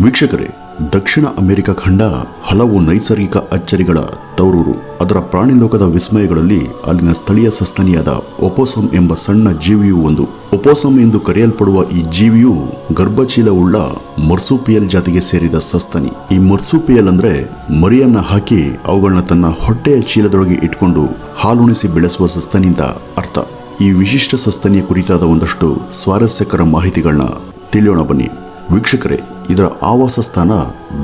ವೀಕ್ಷಕರೇ, ದಕ್ಷಿಣ ಅಮೆರಿಕ ಖಂಡ ಹಲವು ನೈಸರ್ಗಿಕ ಅಚ್ಚರಿಗಳ ತವರೂರು. ಅದರ ಪ್ರಾಣಿ ಲೋಕದ ವಿಸ್ಮಯಗಳಲ್ಲಿ ಅಲ್ಲಿನ ಸ್ಥಳೀಯ ಸಸ್ತನಿಯಾದ ಒಪೋಸಮ್ ಎಂಬ ಸಣ್ಣ ಜೀವಿಯೂ ಒಂದು. ಒಪೋಸಮ್ ಎಂದು ಕರೆಯಲ್ಪಡುವ ಈ ಜೀವಿಯು ಗರ್ಭಚೀಲವುಳ್ಳ ಮರ್ಸುಪಿಯಲ್ ಜಾತಿಗೆ ಸೇರಿದ ಸಸ್ತನಿ. ಈ ಮರ್ಸುಪಿಯಲ್ ಅಂದ್ರೆ ಮರಿಯನ್ನ ಹಾಕಿ ಅವುಗಳನ್ನ ತನ್ನ ಹೊಟ್ಟೆಯ ಚೀಲದೊಳಗೆ ಇಟ್ಕೊಂಡು ಹಾಲುಣಿಸಿ ಬೆಳೆಸುವ ಸಸ್ತನಿ ಅಂತ ಅರ್ಥ. ಈ ವಿಶಿಷ್ಟ ಸಸ್ತನಿಯ ಕುರಿತಾದ ಒಂದಷ್ಟು ಸ್ವಾರಸ್ಯಕರ ಮಾಹಿತಿಗಳನ್ನ ತಿಳಿಯೋಣ ಬನ್ನಿ. ವೀಕ್ಷಕರೇ, ಇದರ ಆವಾಸ ಸ್ಥಾನ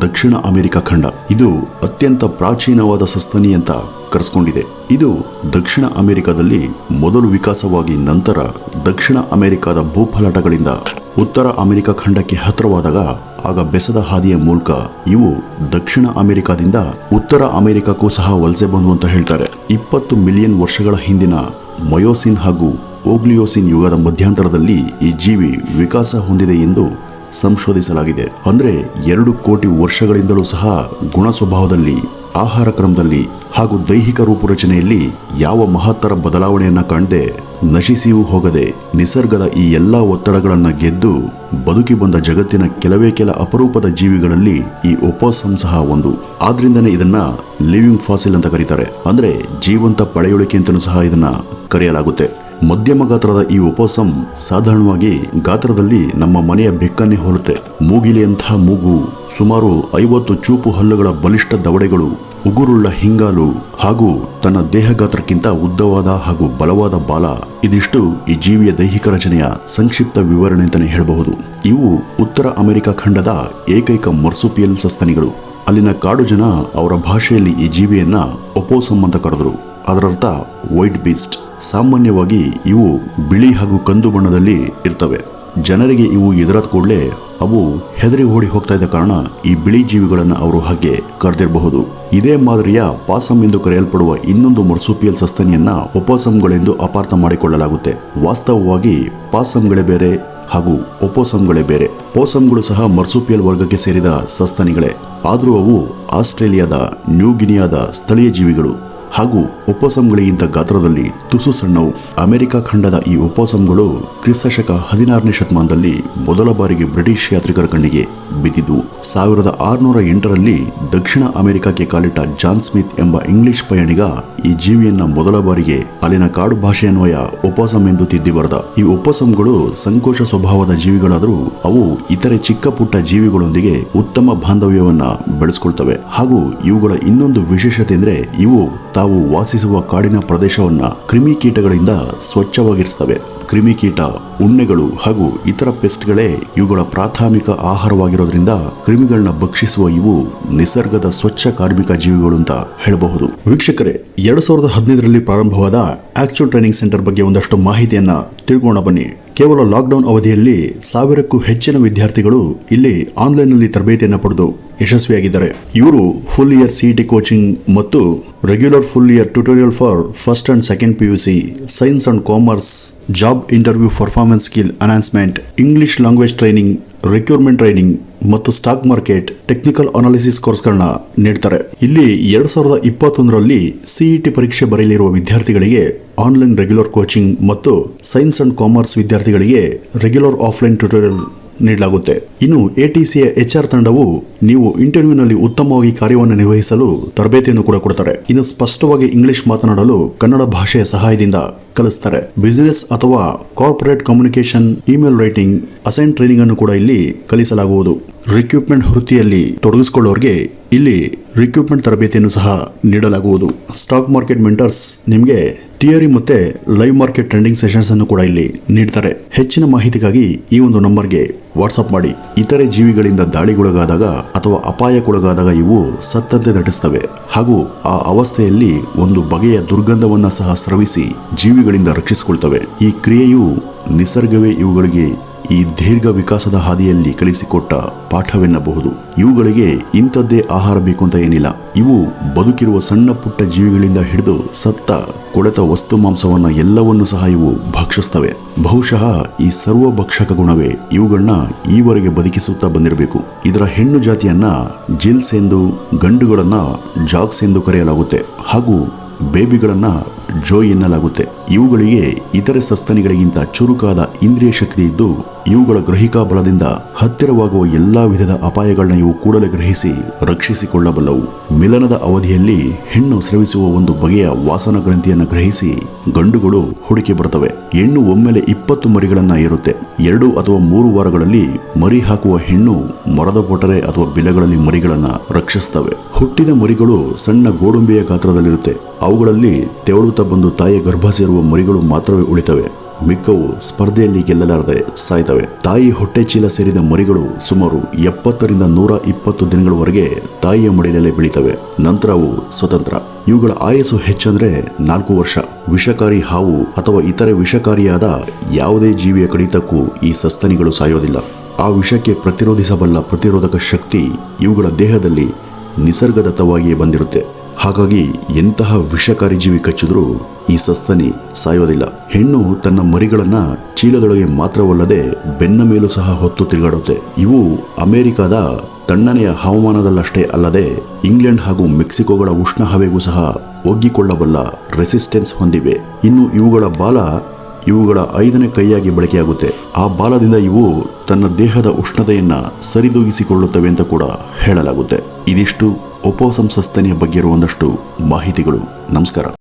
ದಕ್ಷಿಣ ಅಮೆರಿಕ ಖಂಡ. ಇದು ಅತ್ಯಂತ ಪ್ರಾಚೀನವಾದ ಸಸ್ತನಿ ಅಂತ ಕರೆಸ್ಕೊಂಡಿದೆ. ಇದು ದಕ್ಷಿಣ ಅಮೆರಿಕದಲ್ಲಿ ಮೊದಲು ವಿಕಾಸವಾಗಿ ನಂತರ ದಕ್ಷಿಣ ಅಮೆರಿಕದ ಭೂಫಲಟಗಳಿಂದ ಉತ್ತರ ಅಮೆರಿಕ ಖಂಡಕ್ಕೆ ಹತ್ತಿರವಾದಾಗ ಆಗ ಬೆಸದ ಹಾದಿಯ ಮೂಲಕ ಇವು ದಕ್ಷಿಣ ಅಮೆರಿಕದಿಂದ ಉತ್ತರ ಅಮೆರಿಕಕ್ಕೂ ಸಹ ವಲಸೆ ಬಂದು ಅಂತ ಹೇಳ್ತಾರೆ. 20 ಮಿಲಿಯನ್ ವರ್ಷಗಳ ಹಿಂದಿನ ಮಯೋಸಿನ್ ಹಾಗೂ ಓಗ್ಲಿಯೋಸಿನ್ ಯುಗದ ಮಧ್ಯಂತರದಲ್ಲಿ ಈ ಜೀವಿ ವಿಕಾಸ ಹೊಂದಿದೆ ಎಂದು ಸಂಶೋಧಿಸಲಾಗಿದೆ. ಅಂದ್ರೆ 2 ಕೋಟಿ ವರ್ಷಗಳಿಂದಲೂ ಸಹ ಗುಣ ಸ್ವಭಾವದಲ್ಲಿ, ಆಹಾರ ಕ್ರಮದಲ್ಲಿ ಹಾಗೂ ದೈಹಿಕ ರೂಪುರಚನೆಯಲ್ಲಿ ಯಾವ ಮಹತ್ತರ ಬದಲಾವಣೆಯನ್ನ ಕಾಣದೆ ನಶಿಸಿಯೂ ಹೋಗದೆ ನಿಸರ್ಗದ ಈ ಎಲ್ಲಾ ಒತ್ತಡಗಳನ್ನ ಗೆದ್ದು ಬದುಕಿ ಬಂದ ಜಗತ್ತಿನ ಕೆಲವೇ ಕೆಲ ಅಪರೂಪದ ಜೀವಿಗಳಲ್ಲಿ ಈ ಒಪೋಸಮ್ ಸಹ ಒಂದು. ಆದ್ರಿಂದನೇ ಇದನ್ನ ಲಿವಿಂಗ್ ಫಾಸಿಲ್ ಅಂತ ಕರೀತಾರೆ. ಅಂದ್ರೆ ಜೀವಂತ ಪಳೆಯುಳಿಕೆ ಅಂತಲೂ ಸಹ ಇದನ್ನ ಕರೆಯಲಾಗುತ್ತೆ. ಮಧ್ಯಮ ಗಾತ್ರದ ಈ ಒಪೋಸಮ್ ಸಾಧಾರಣವಾಗಿ ಗಾತ್ರದಲ್ಲಿ ನಮ್ಮ ಮನೆಯ ಬೆಕ್ಕನ್ನೇ ಹೋಲುತ್ತೆ. ಮೂಗಿಲೆಯಂಥ ಮೂಗು, ಸುಮಾರು 50 ಚೂಪು ಹಲ್ಲುಗಳ ಬಲಿಷ್ಠ ದವಡೆಗಳು, ಉಗುರುಳ್ಳ ಹಿಂಗಾಲು ಹಾಗೂ ತನ್ನ ದೇಹ ಗಾತ್ರಕ್ಕಿಂತ ಉದ್ದವಾದ ಹಾಗೂ ಬಲವಾದ ಬಾಲ, ಇದಿಷ್ಟು ಈ ಜೀವಿಯ ದೈಹಿಕ ರಚನೆಯ ಸಂಕ್ಷಿಪ್ತ ವಿವರಣೆ ಅಂತಾನೆ ಹೇಳಬಹುದು. ಇವು ಉತ್ತರ ಅಮೆರಿಕ ಖಂಡದ ಏಕೈಕ ಮರ್ಸುಪಿಯಲ್ ಸಸ್ತನಿಗಳು. ಅಲ್ಲಿನ ಕಾಡು ಜನ ಅವರ ಭಾಷೆಯಲ್ಲಿ ಈ ಜೀವಿಯನ್ನ ಒಪೋಸಮ್ ಅಂತ ಕರೆದರು. ಅದರರ್ಥ ವೈಟ್ ಬೀಸ್ಟ್. ಸಾಮಾನ್ಯವಾಗಿ ಇವು ಬಿಳಿ ಹಾಗೂ ಕಂದು ಬಣ್ಣದಲ್ಲಿ ಇರ್ತವೆ. ಜನರಿಗೆ ಇವು ಎದುರಾದ ಕೂಡಲೇ ಅವು ಹೆದರಿ ಓಡಿ ಹೋಗ್ತಾ ಇದ್ದ ಕಾರಣ ಈ ಬಿಳಿ ಜೀವಿಗಳನ್ನು ಅವರು ಹಾಗೆ ಕರೆದಿರಬಹುದು. ಇದೇ ಮಾದರಿಯ ಪಾಸಮ್ ಎಂದು ಕರೆಯಲ್ಪಡುವ ಇನ್ನೊಂದು ಮರ್ಸುಪಿಯಲ್ ಸಸ್ತನಿಯನ್ನ ಒಪೋಸಮ್ಗಳೆಂದು ಅಪಾರ್ಥ ಮಾಡಿಕೊಳ್ಳಲಾಗುತ್ತೆ. ವಾಸ್ತವವಾಗಿ ಪಾಸಮ್ಗಳೇ ಬೇರೆ ಹಾಗೂ ಒಪೋಸಮ್ಗಳೇ ಬೇರೆ. ಪೋಸಮ್ಗಳು ಸಹ ಮರ್ಸುಪಿಯಲ್ ವರ್ಗಕ್ಕೆ ಸೇರಿದ ಸಸ್ತನಿಗಳೇ. ಆದರೂ ಅವು ಆಸ್ಟ್ರೇಲಿಯಾದ, ನ್ಯೂ ಗಿನಿಯಾದ ಸ್ಥಳೀಯ ಜೀವಿಗಳು ಹಾಗೂ ಒಪೋಸಮ್ಗಳಿಗಿಂತ ಗಾತ್ರದಲ್ಲಿ ತುಸು ಸಣ್ಣವು. ಅಮೆರಿಕ ಖಂಡದ ಈ ಒಪೋಸಮ್ಗಳು ಕ್ರಿಸ್ತಶಕ 16ನೇ ಶತಮಾನದಲ್ಲಿ ಮೊದಲ ಬಾರಿಗೆ ಬ್ರಿಟಿಷ್ ಯಾತ್ರಿಕರ ಕಣ್ಣಿಗೆ ಬಿದ್ದಿದ್ದು. 1608ರಲ್ಲಿ ದಕ್ಷಿಣ ಅಮೆರಿಕಕ್ಕೆ ಕಾಲಿಟ್ಟ ಜಾನ್ ಸ್ಮಿತ್ ಎಂಬ ಇಂಗ್ಲಿಷ್ ಪಯಣಿಗ ಈ ಜೀವಿಯನ್ನ ಮೊದಲ ಬಾರಿಗೆ ಅಲ್ಲಿನ ಕಾಡು ಭಾಷೆಯನ್ವಯ ಒಪೋಸಮ್ ಎಂದು ತಿದ್ದಿ ಬರೆದ. ಈ ಒಪೋಸಮ್ಗಳು ಸಂಕೋಚ ಸ್ವಭಾವದ ಜೀವಿಗಳಾದರೂ ಅವು ಇತರೆ ಚಿಕ್ಕ ಪುಟ್ಟ ಜೀವಿಗಳೊಂದಿಗೆ ಉತ್ತಮ ಬಾಂಧವ್ಯವನ್ನ ಬೆಳೆಸ್ಕೊಳ್ತವೆ. ಹಾಗೂ ಇವುಗಳ ಇನ್ನೊಂದು ವಿಶೇಷತೆ ಅಂದ್ರೆ ಇವು ತಾವು ವಾಸಿಸುವ ಕಾಡಿನ ಪ್ರದೇಶವನ್ನ ಕ್ರಿಮಿಕೀಟಗಳಿಂದ ಸ್ವಚ್ಛವಾಗಿರಿಸ್ತವೆ. ಕ್ರಿಮಿಕೀಟ, ಉಣ್ಣೆಗಳು ಹಾಗೂ ಇತರ ಪೆಸ್ಟ್ಗಳೇ ಇವುಗಳ ಪ್ರಾಥಮಿಕ ಆಹಾರವಾಗಿರೋದ್ರಿಂದ ಕ್ರಿಮಿಗಳನ್ನ ಭಕ್ಷಿಸುವ ಇವು ನಿಸರ್ಗದ ಸ್ವಚ್ಛ ಕಾರ್ಮಿಕ ಜೀವಿಗಳು ಅಂತ ಹೇಳಬಹುದು. ವೀಕ್ಷಕರೇ, 2015ರಲ್ಲಿ ಪ್ರಾರಂಭವಾದ ಆಕ್ಚುಯಲ್ ಟ್ರೈನಿಂಗ್ ಸೆಂಟರ್ ಬಗ್ಗೆ ಒಂದಷ್ಟು ಮಾಹಿತಿಯನ್ನ ತಿಳ್ಕೊಳ್ಳೋಣ ಬನ್ನಿ. ಕೇವಲ ಲಾಕ್ಡೌನ್ ಅವಧಿಯಲ್ಲಿ 1000ಕ್ಕೂ ಹೆಚ್ಚಿನ ವಿದ್ಯಾರ್ಥಿಗಳು ಇಲ್ಲಿ ಆನ್ಲೈನ್ನಲ್ಲಿ ತರಬೇತಿಯನ್ನು ಪಡೆದು ಯಶಸ್ವಿಯಾಗಿದ್ದಾರೆ. ಇವರು ಫುಲ್ ಇಯರ್ CET ಕೋಚಿಂಗ್ ಮತ್ತು regular full year tutorial for first and second PUC, science and commerce, job interview performance skill enhancement, English language training, recruitment training ಮತ್ತು ಸ್ಟಾಕ್ ಮಾರ್ಕೆಟ್, ಟೆಕ್ನಿಕಲ್ ಅನಾಲಿಸಿಸ್ ಕೋರ್ಸ್ಗಳನ್ನ ನೀಡ್ತಾರೆ. ಇಲ್ಲಿ 2021ರಲ್ಲಿ CET ಪರೀಕ್ಷೆ ಬರೆಯಲಿರುವ ವಿದ್ಯಾರ್ಥಿಗಳಿಗೆ online regular coaching ಮತ್ತು science and commerce ವಿದ್ಯಾರ್ಥಿಗಳಿಗೆ regular offline tutorial ನೀಡಲಾಗುತ್ತೆ. ಇನ್ನು ATCಯ HR ತಂಡವು ನೀವು ಇಂಟರ್ವ್ಯೂನಲ್ಲಿ ಉತ್ತಮವಾಗಿ ಕಾರ್ಯವನ್ನು ನಿರ್ವಹಿಸಲು ತರಬೇತಿಯನ್ನು ಕೂಡ ಕೊಡ್ತಾರೆ. ಇನ್ನು ಸ್ಪಷ್ಟವಾಗಿ ಇಂಗ್ಲಿಷ್ ಮಾತನಾಡಲು ಕನ್ನಡ ಭಾಷೆಯ ಸಹಾಯದಿಂದ ಕಲಿಸ್ತಾರೆ. ಬಿಸಿನೆಸ್ ಅಥವಾ corporate communication, email writing, assign training ಅನ್ನು ಕೂಡ ಇಲ್ಲಿ ಕಲಿಸಲಾಗುವುದು. ರಿಕ್ರೂಟ್ಮೆಂಟ್ ವೃತ್ತಿಯಲ್ಲಿ ತೊಡಗಿಸಿಕೊಳ್ಳೋರಿಗೆ ಇಲ್ಲಿ ರಿಕ್ರೂಟ್ಮೆಂಟ್ ತರಬೇತಿಯನ್ನು ಸಹ ನೀಡಲಾಗುವುದು. ಸ್ಟಾಕ್ ಮಾರ್ಕೆಟ್ ಮೆಂಟರ್ಸ್ ನಿಮಗೆ ಥಿಯರಿ ಮತ್ತೆ ಲೈವ್ ಮಾರ್ಕೆಟ್ ಟ್ರೆಂಡಿಂಗ್ ಸೆಷನ್ಸ್ ಅನ್ನು ಕೂಡ ಇಲ್ಲಿ ನೀಡ್ತಾರೆ. ಹೆಚ್ಚಿನ ಮಾಹಿತಿಗಾಗಿ ಈ ಒಂದು ನಂಬರ್ಗೆ ವಾಟ್ಸ್ಆಪ್ ಮಾಡಿ. ಇತರೆ ಜೀವಿಗಳಿಂದ ದಾಳಿಗೊಳಗಾದಾಗ ಅಥವಾ ಅಪಾಯಕ್ಕೊಳಗಾದಾಗ ಇವು ಸತ್ತಂತೆ ನಟಿಸ್ತವೆ ಹಾಗೂ ಆ ಅವಸ್ಥೆಯಲ್ಲಿ ಒಂದು ಬಗೆಯ ದುರ್ಗಂಧವನ್ನ ಸಹ ಸ್ರವಿಸಿ ಜೀವಿಗಳಿಂದ ರಕ್ಷಿಸಿಕೊಳ್ತವೆ. ಈ ಕ್ರಿಯೆಯು ನಿಸರ್ಗವೇ ಇವುಗಳಿಗೆ ಈ ದೀರ್ಘ ವಿಕಾಸದ ಹಾದಿಯಲ್ಲಿ ಕಲಿಸಿಕೊಟ್ಟ ಪಾಠವೆನ್ನಬಹುದು. ಇವುಗಳಿಗೆ ಇಂಥದ್ದೇ ಆಹಾರ ಬೇಕು ಅಂತ ಏನಿಲ್ಲ. ಇವು ಬದುಕಿರುವ ಸಣ್ಣ ಪುಟ್ಟ ಜೀವಿಗಳಿಂದ ಹಿಡಿದು ಸತ್ತ ಕೊಳೆತ ವಸ್ತು ಮಾಂಸವನ್ನ ಎಲ್ಲವನ್ನೂ ಸಹ ಇವು ಭಕ್ಷಿಸ್ತವೆ. ಬಹುಶಃ ಈ ಸರ್ವ ಭಕ್ಷಕ ಗುಣವೇ ಇವುಗಳನ್ನ ಈವರೆಗೆ ಬದುಕಿಸುತ್ತಾ ಬಂದಿರಬೇಕು. ಇದರ ಹೆಣ್ಣು ಜಾತಿಯನ್ನ ಜಿಲ್ಸ್ ಎಂದು, ಗಂಡುಗಳನ್ನ ಜಾಗ್ಸ್ ಎಂದು ಕರೆಯಲಾಗುತ್ತೆ ಹಾಗೂ ಬೇಬಿಗಳನ್ನ ಜೋ ಎನ್ನಲಾಗುತ್ತೆ. ಇವುಗಳಿಗೆ ಇತರೆ ಸಸ್ತನಿಗಳಿಗಿಂತ ಚುರುಕಾದ ಇಂದ್ರಿಯ ಶಕ್ತಿ ಇದ್ದು ಇವುಗಳ ಗ್ರಹಿಕಾ ಬಲದಿಂದ ಹತ್ತಿರವಾಗುವ ಎಲ್ಲಾ ವಿಧದ ಅಪಾಯಗಳನ್ನ ಇವು ಕೂಡಲೇ ಗ್ರಹಿಸಿ ರಕ್ಷಿಸಿಕೊಳ್ಳಬಲ್ಲವು. ಮಿಲನದ ಅವಧಿಯಲ್ಲಿ ಹೆಣ್ಣು ಸ್ರವಿಸುವ ಒಂದು ಬಗೆಯ ವಾಸನ ಗ್ರಂಥಿಯನ್ನು ಗ್ರಹಿಸಿ ಗಂಡುಗಳು ಹುಡುಕಿ ಬರುತ್ತವೆ. ಹೆಣ್ಣು ಒಮ್ಮೆಲೆ 20 ಮರಿಗಳನ್ನ ಏರುತ್ತೆ. 2 ಅಥವಾ 3 ವಾರಗಳಲ್ಲಿ ಮರಿ ಹಾಕುವ ಹೆಣ್ಣು ಮರದ ಪೊಟರೆ ಅಥವಾ ಬಿಲಗಳಲ್ಲಿ ಮರಿಗಳನ್ನ ರಕ್ಷಿಸ್ತವೆ. ಹುಟ್ಟಿದ ಮರಿಗಳು ಸಣ್ಣ ಗೋಡಂಬಿಯ ಗಾತ್ರದಲ್ಲಿರುತ್ತೆ. ಅವುಗಳಲ್ಲಿ ತೆವಳುತ್ತಾ ಬಂದು ತಾಯಿಯ ಗರ್ಭ ಸೇರುವ ಮರಿಗಳು ಮಾತ್ರವೇ ಉಳಿತವೆ. ಮಿಕ್ಕವು ಸ್ಪರ್ಧೆಯಲ್ಲಿ ಗೆಲ್ಲಲಾರದೆ ಸಾಯ್ತವೆ. ತಾಯಿ ಹೊಟ್ಟೆ ಚೀಲ ಸೇರಿದ ಮರಿಗಳು ಸುಮಾರು 70 ರಿಂದ 120 ದಿನಗಳವರೆಗೆ ತಾಯಿಯ ಮಡಿಲಲ್ಲೇ ಬೆಳೀತವೆ. ನಂತರ ಅವು ಸ್ವತಂತ್ರ. ಇವುಗಳ ಆಯಸ್ಸು ಹೆಚ್ಚಂದ್ರೆ 4 ವರ್ಷ. ವಿಷಕಾರಿ ಹಾವು ಅಥವಾ ಇತರೆ ವಿಷಕಾರಿಯಾದ ಯಾವುದೇ ಜೀವಿಯ ಕಡಿತಕ್ಕೂ ಈ ಸಸ್ತನಿಗಳು ಸಾಯೋದಿಲ್ಲ. ಆ ವಿಷಕ್ಕೆ ಪ್ರತಿರೋಧಿಸಬಲ್ಲ ಪ್ರತಿರೋಧಕ ಶಕ್ತಿ ಇವುಗಳ ದೇಹದಲ್ಲಿ ನಿಸರ್ಗದತ್ತವಾಗಿಯೇ ಬಂದಿರುತ್ತೆ. ಹಾಗಾಗಿ ಎಂತಹ ವಿಷಕಾರಿ ಜೀವಿ ಕಚ್ಚಿದ್ರೂ ಈ ಸಸ್ತನಿ ಸಾಯೋದಿಲ್ಲ. ಹೆಣ್ಣು ತನ್ನ ಮರಿಗಳನ್ನ ಚೀಲದೊಳಗೆ ಮಾತ್ರವಲ್ಲದೆ ಬೆನ್ನ ಮೇಲೂ ಸಹ ಹೊತ್ತು ತಿರುಗಾಡುತ್ತೆ. ಇವು ಅಮೆರಿಕದ ತಣ್ಣನೆಯ ಹವಾಮಾನದಲ್ಲಷ್ಟೇ ಅಲ್ಲದೆ ಇಂಗ್ಲೆಂಡ್ ಹಾಗೂ ಮೆಕ್ಸಿಕೋಗಳ ಉಷ್ಣ ಹವೆಗೂ ಸಹ ಒಗ್ಗಿಕೊಳ್ಳಬಲ್ಲ ರೆಸಿಸ್ಟೆನ್ಸ್ ಹೊಂದಿವೆ. ಇನ್ನು ಇವುಗಳ ಬಾಲ ಇವುಗಳ 5ನೇ ಕೈಯಾಗಿ ಬಳಕೆಯಾಗುತ್ತೆ. ಆ ಬಾಲದಿಂದ ಇವು ತನ್ನ ದೇಹದ ಉಷ್ಣತೆಯನ್ನ ಸರಿದೂಗಿಸಿಕೊಳ್ಳುತ್ತವೆ ಅಂತ ಕೂಡ ಹೇಳಲಾಗುತ್ತೆ. ಇದಿಷ್ಟು ಒಪೋಸಮ್ ಸಸ್ತನಿಯ ಬಗ್ಗೆ ಇರುವ ಒಂದಷ್ಟು ಮಾಹಿತಿಗಳು. ನಮಸ್ಕಾರ.